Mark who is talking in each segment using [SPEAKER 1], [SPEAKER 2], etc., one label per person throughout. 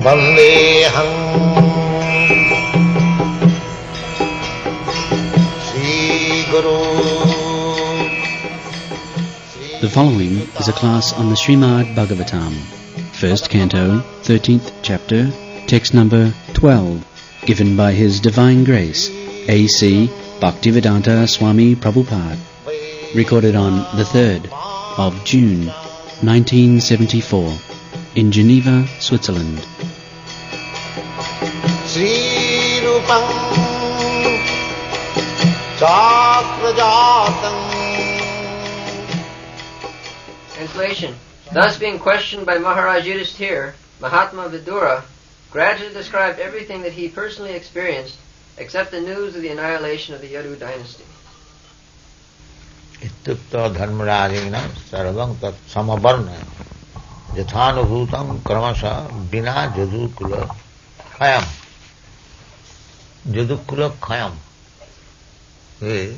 [SPEAKER 1] Vandeham Sri Guru.
[SPEAKER 2] The following is a class on the Srimad Bhagavatam, first canto, 13th chapter, text number 12, given by His Divine Grace, A.C. Bhaktivedanta Swami Prabhupada, recorded on the 3rd of June, 1974, in Geneva, Switzerland.
[SPEAKER 1] Sri Rupam Chakrajatam.
[SPEAKER 3] Translation. Thus being questioned by Maharaj Yudhisthira, Mahatma Vidura gradually described everything that he personally experienced except the news of the annihilation of the Yadu dynasty.
[SPEAKER 1] Ityukta dharmarajena sarvam tat samavarna yathanubhutam kramasa bina jadukula khayam. Jadukula khayam. The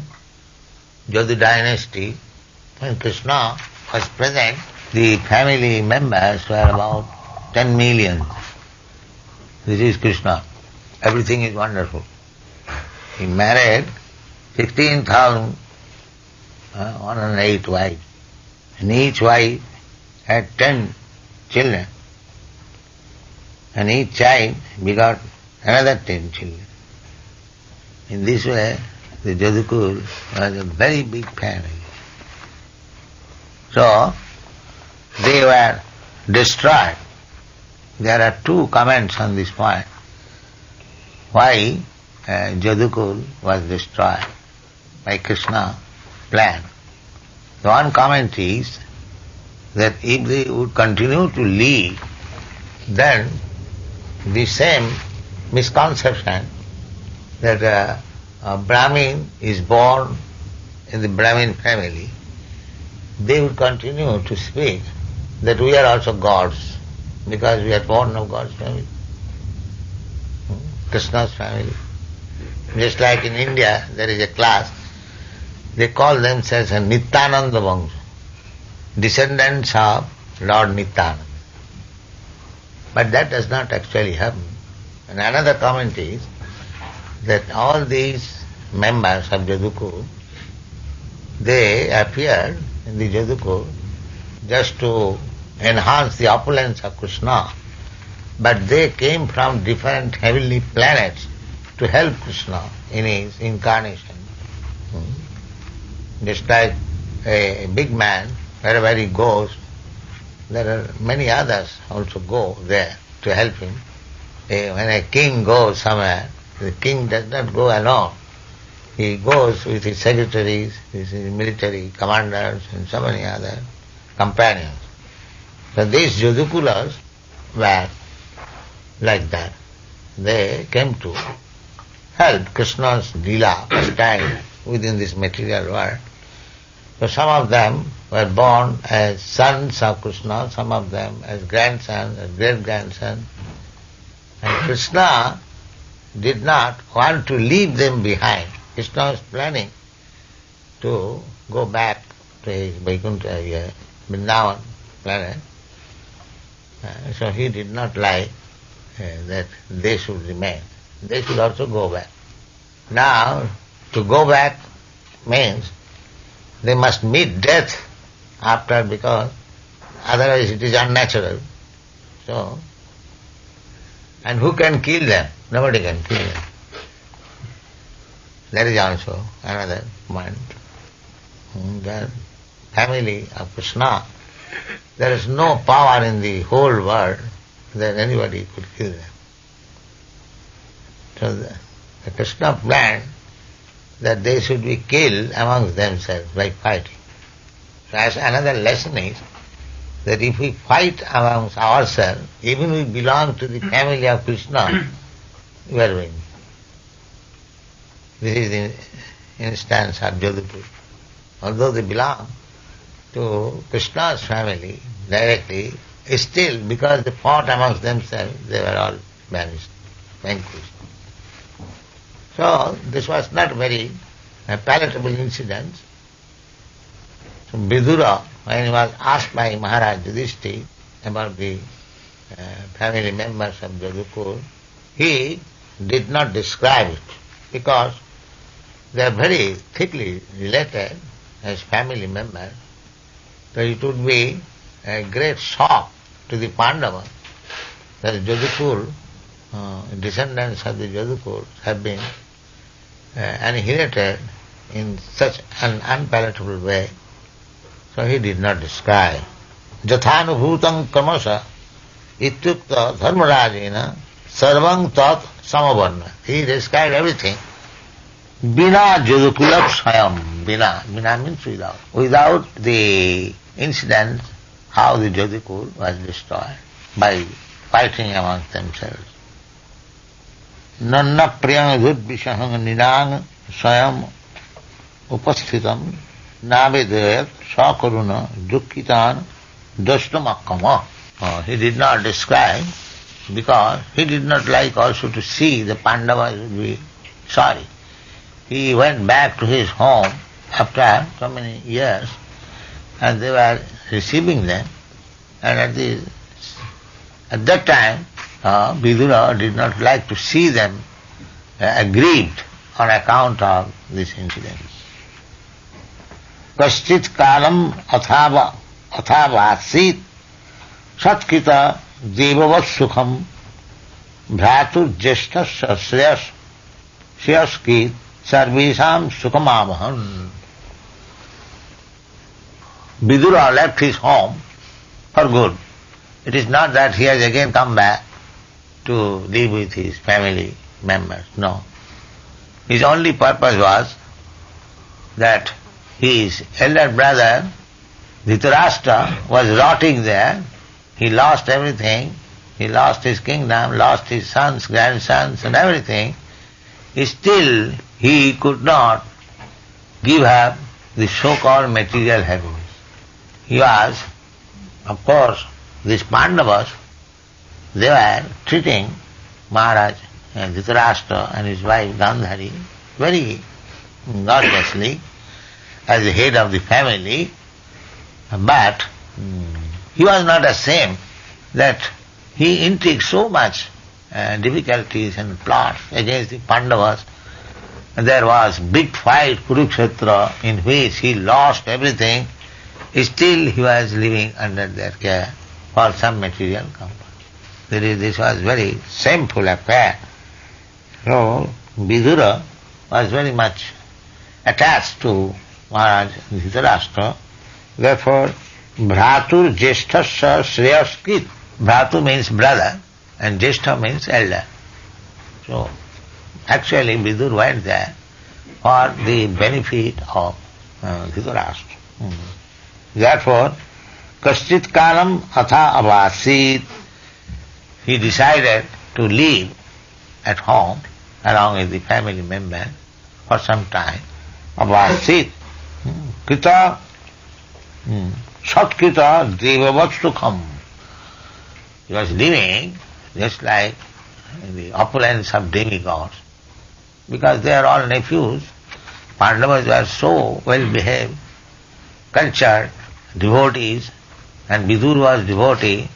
[SPEAKER 1] Yadu dynasty, when Krishna was present, the family members were about 10 million. This is Krishna. Everything is wonderful. He married 16,108 wives, and each wife had 10 children, and each child begot another 10 children. In this way, the Jadukul was a very big family. So, they were destroyed. There are two comments on this point. Why Jadukul was destroyed by Krishna's plan. The one comment is that if they would continue to live, then the same misconception that a Brahmin is born in the Brahmin family, they would continue to speak that we are also gods because we are born of God's family, Krishna's family. Just like in India, there is a class, they call themselves a Nityananda Vangsha, descendants of Lord Nityananda. But that does not actually happen. And another comment is that all these members of Jadukul, they appeared in the Jadukul just to enhance the opulence of Krishna, but they came from different heavenly planets to help Krishna in his incarnation. Just like a big man, wherever he goes, there are many others also go there to help him. When a king goes somewhere, the king does not go alone. He goes with his secretaries, with his military commanders and so many other companions. So these Jadukulas were like that. They came to help Krishna's Leela stand within this material world. So some of them were born as sons of Krishna, some of them as grandsons, as great-grandsons. And Krishna did not want to leave them behind. Krishna was planning to go back to his Vaikuntha, Vrindavan planet. So he did not like that they should remain. They should also go back. Now, to go back means they must meet death after, because otherwise it is unnatural. So, and who can kill them? Nobody can kill them. That is also another point. The family of Krishna, there is no power in the whole world that anybody could kill them. So the Krishna planned that they should be killed amongst themselves by fighting. So as another lesson is that if we fight amongst ourselves, even we belong to the family of Krishna, we are winning. This is the instance of Jadukul. Although they belong to Krishna's family directly, still because they fought amongst themselves, they were all vanished, vanquished. So this was not very palatable incident. So Vidura, when he was asked by Maharaj Yudhishthira about the family members of Jadukur, he did not describe it because they are very thickly related as family members. So it would be a great shock to the Pandavas that Jadukur, descendants of the Jadukur have been annihilated in such an unpalatable way. So he did not describe. Jathanubhutam kramasa ityukta dharmarajena sarvang tat samavarna. He described everything. Bina Jadukulat Swayam. Bina means without. Without the incident how the Jadukur was destroyed by fighting amongst themselves. Nanna priyang dhudvishahang nidang swayam upasthitam navedayat sakaruna dukkitan dashtamakama. He did not describe because he did not like also to see the Pandavas would be sorry. He went back to his home after so many years and they were receiving them, and at that time Vidura did not like to see them aggrieved on account of this incident. Kaschit kalam athavāsit satkita devavat sukham bhratur jeshtasya sreyaskit sarvesam sukhamavahan. Vidura left his home for good. It is not that he has again come back to live with his family members. No. His only purpose was that his elder brother Dhritarashtra was rotting there. He lost everything. He lost his kingdom, lost his sons, grandsons and everything. Still he could not give up the so-called material happiness. He was, of course, these Pandavas, they were treating Maharaj Dhritarashtra and his wife Gandhari very godlessly as the head of the family, but he was not ashamed that he intrigued so much difficulties and plots against the Pandavas. There was big fight, Kurukshetra, in which he lost everything. Still he was living under their care for some material comfort. This was very shameful affair. So Vidura was very much attached to Maharaj Dhritarashtra. Therefore, Bhratur Jeshthasya Shreyaskit. Bhratu means brother and Jeshtha means elder. So actually Vidur went there for the benefit of Dhritarashtra. Therefore, Kaschit kalam atha avasit. He decided to live at home along with the family member for some time. Avasit. Kita satkita devavat sukham. He was living just like in the opulence of demigods, because they are all nephews. Pandavas were so well behaved, cultured, devotees, and Vidur was devotee,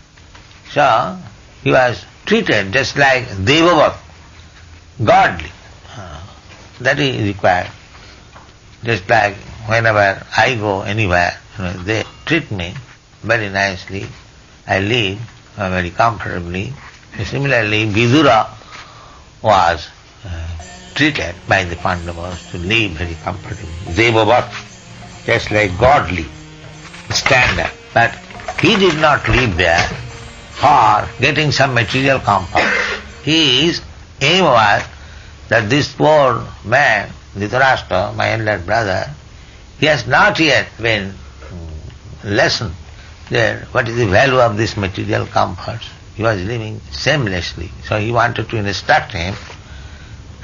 [SPEAKER 1] so he was treated just like Devavat, godly. That is required. Just like whenever I go anywhere, they treat me very nicely. I live very comfortably. Similarly, Vidura was treated by the Pandavas to live very comfortably. Devavat, just like godly standard. But he did not live there for getting some material comfort. His aim was that this poor man, Dhritarashtra, my elder brother, he has not yet been lessened there what is the value of this material comforts. He was living shamelessly, so he wanted to instruct him,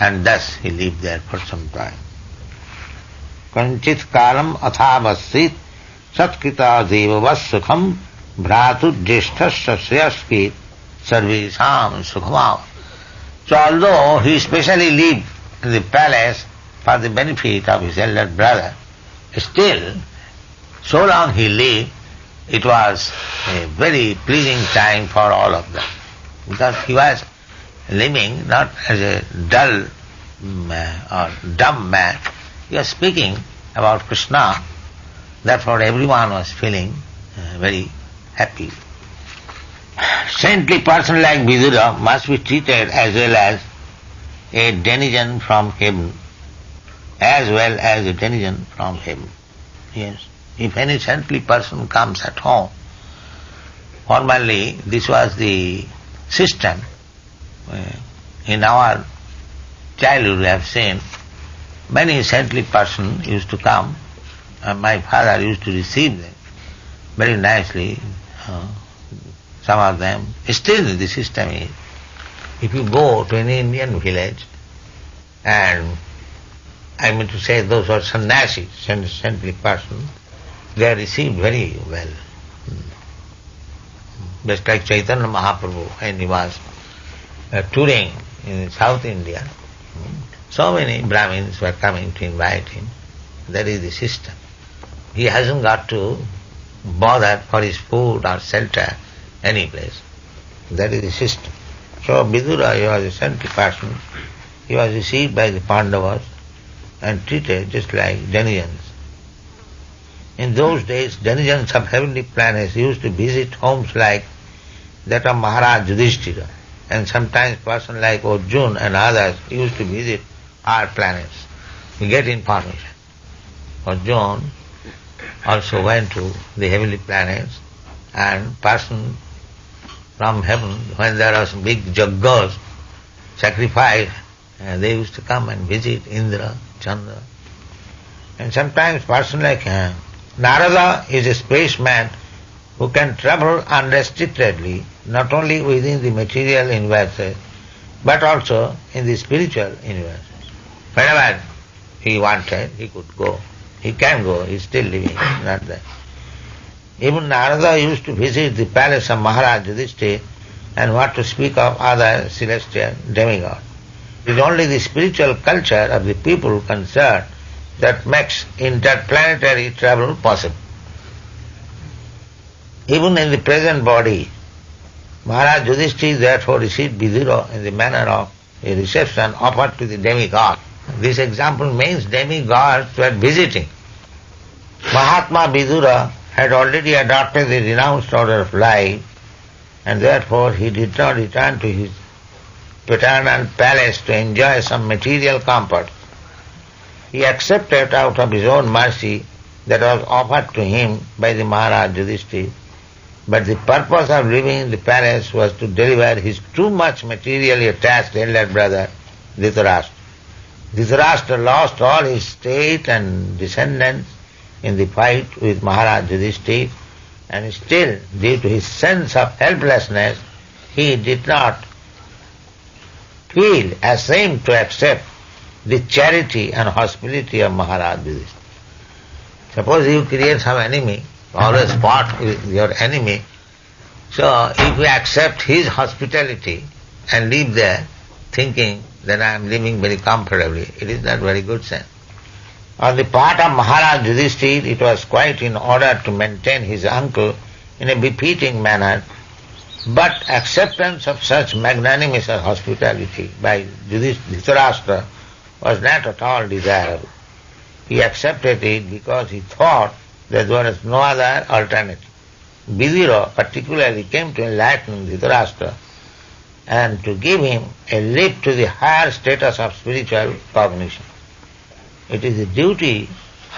[SPEAKER 1] and thus he lived there for some time. Kanchit kalam athavassit satkita devavas sukham bhratu jeshthasya sreyaskit sarvesam sukhamav. So although he specially lived in the palace for the benefit of his elder brother, still, so long he lived, it was a very pleasing time for all of them, because he was living not as a dull or dumb man, he was speaking about Krishna, therefore everyone was feeling very happy. Saintly person like Vidura must be treated as well as a denizen from heaven, as well as a denizen from heaven. Yes. If any saintly person comes at home, formerly this was the system. In our childhood we have seen many saintly persons used to come, and my father used to receive them very nicely. Some of them, still the system is, if you go to an Indian village, and I mean to say those who are sannyasis, saintly persons, they are received very well. Just like Chaitanya Mahaprabhu, when he was touring in South India, so many Brahmins were coming to invite him. That is the system. He hasn't got to bother for his food or shelter any place. That is the system. So Vidura, he was a saintly person. He was received by the Pandavas and treated just like denizens. In those days, denizens of heavenly planets used to visit homes like that of Maharaj Yudhishthira, and sometimes person like Arjuna and others used to visit our planets. We get information. Arjuna also went to the heavenly planets, and person from heaven, when there was big yajnas, sacrifice, they used to come and visit Indra, Chandra. And sometimes person like Narada is a spaceman who can travel unrestrictedly, not only within the material universes, but also in the spiritual universes. Whenever he wanted, he could go. He can go, he is still living, not that. Even Narada used to visit the palace of Maharaj Yudhishthira, and what to speak of other celestial demigods. It is only the spiritual culture of the people concerned that makes interplanetary travel possible. Even in the present body, Maharaj Yudhishthira therefore received Vidura in the manner of a reception offered to the demigod. This example means demigods were visiting. Mahatma Vidura had already adopted the renounced order of life, and therefore he did not return to his paternal palace to enjoy some material comfort. He accepted out of his own mercy that was offered to him by the Maharaj Yudhishthira, but the purpose of living in the palace was to deliver his too much materially attached elder brother Dhritarashtra. Dhritarashtra lost all his state and descendants in the fight with Maharaj Yudhishthira, and still, due to his sense of helplessness, he did not feel ashamed to accept the charity and hospitality of Maharaj Yudhishthira. Suppose you create some enemy, always fought with your enemy, so if you accept his hospitality and live there thinking that I am living very comfortably, it is not very good sense. On the part of Maharaj Yudhishthira, it was quite in order to maintain his uncle in a befitting manner, but acceptance of such magnanimous hospitality by Dhritarashtra was not at all desirable. He accepted it because he thought that there was no other alternative. Vidura particularly came to enlighten Dhritarashtra and to give him a lift to the higher status of spiritual cognition. It is the duty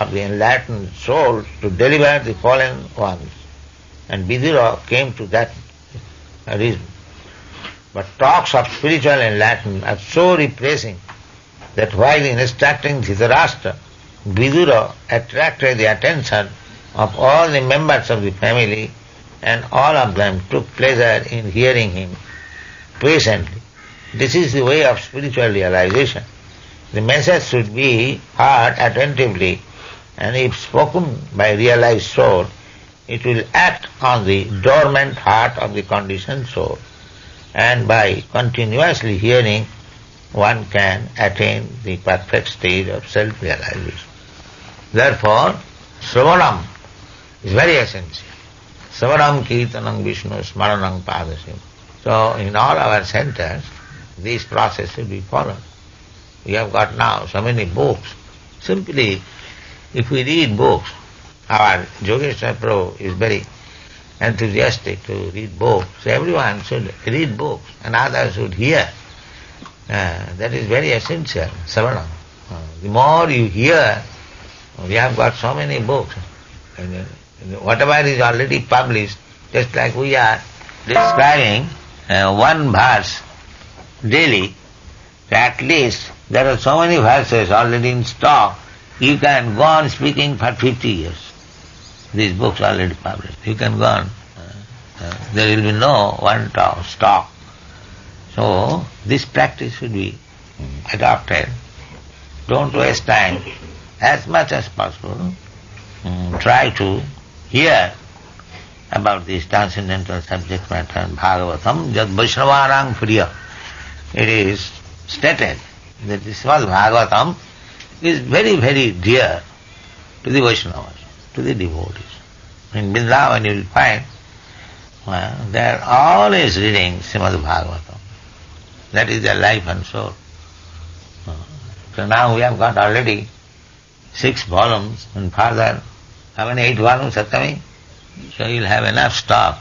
[SPEAKER 1] of the enlightened soul to deliver the fallen ones, and Vidura came to that reason. But talks of spiritual enlightenment are so repressing that while instructing Dhritarashtra, Vidura attracted the attention of all the members of the family, and all of them took pleasure in hearing him patiently. This is the way of spiritual realization. The message should be heard attentively, and if spoken by realized soul, it will act on the dormant heart of the conditioned soul, and by continuously hearing, one can attain the perfect stage of self-realization. Therefore, Shravanam is very essential. Savanam Kirtanam Vishnu Smaranam Padasim. So in all our centers, this process should be followed. We have got now so many books. Simply, if we read books, our Yogeshwar Prabhu is very enthusiastic to read books. So everyone should read books and others should hear. That is very essential, Savanam. The more you hear, we have got so many books. And whatever is already published, just like we are describing one verse daily, at least there are so many verses already in stock, you can go on speaking for 50 years. These books are already published. You can go on. There will be no one stock. So this practice should be adopted. Don't waste time. As much as possible, try to hear about this transcendental subject matter in Bhagavatam, Jad Vaishnavarang Priya. It is stated that this was Bhagavatam is very, very dear to the Vaishnavas, to the devotees. In Vrindavan you will find they are always reading Srimad Bhagavatam. That is their life and soul. So now we have got already 6 volumes and further, how many 8 volumes, Sattami? So you will have enough stock.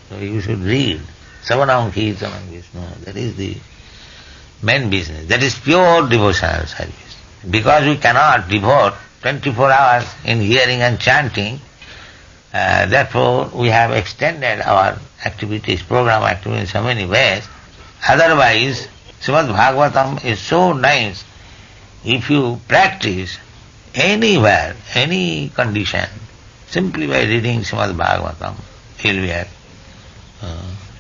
[SPEAKER 1] So you should read. Savanam Kirtanam Vishnu. That is the main business. That is pure devotional service. Because we cannot devote 24 hours in hearing and chanting, therefore we have extended our activities, program activities in so many ways. Otherwise, Srimad Bhagavatam is so nice. If you practice anywhere, any condition, simply by reading Srimad Bhagavatam, you will be happy.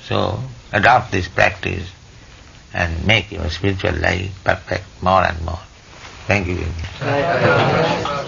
[SPEAKER 1] So adopt this practice and make your spiritual life perfect more and more. Thank you very much.